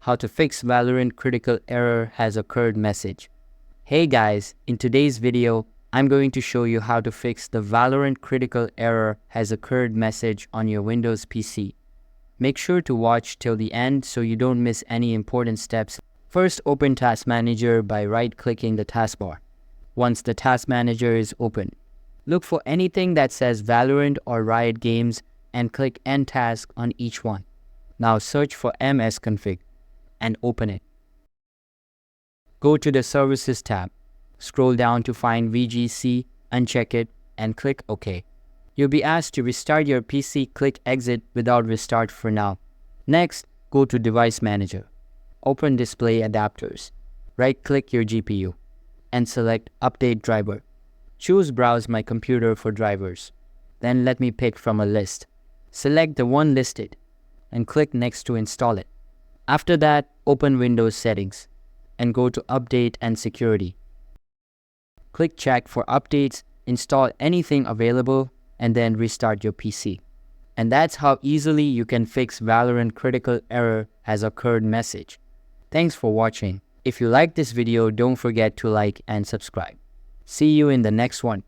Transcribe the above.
how to fix Valorant critical error has occurred message. Hey guys, in today's video, I'm going to show you how to fix the Valorant critical error has occurred message on your Windows PC. Make sure to watch till the end so you don't miss any important steps. First, open Task Manager by right-clicking the taskbar. Once the Task Manager is open, look for anything that says Valorant or Riot Games and click End Task on each one. Now search for msconfig and open it. Go to the Services tab. Scroll down to find VGC, uncheck it, and click OK. You'll be asked to restart your PC, click Exit without restart for now. Next, go to Device Manager. Open Display Adapters. Right-click your GPU and select Update Driver. Choose Browse My Computer for drivers. Then let me pick from a list. Select the one listed and click Next to install it. After that, open Windows Settings and go to Update and Security. Click Check for updates, install anything available, and then restart your PC. And that's how easily you can fix Valorant critical error has occurred message. Thanks for watching. If you like this video, don't forget to like and subscribe. See you in the next one.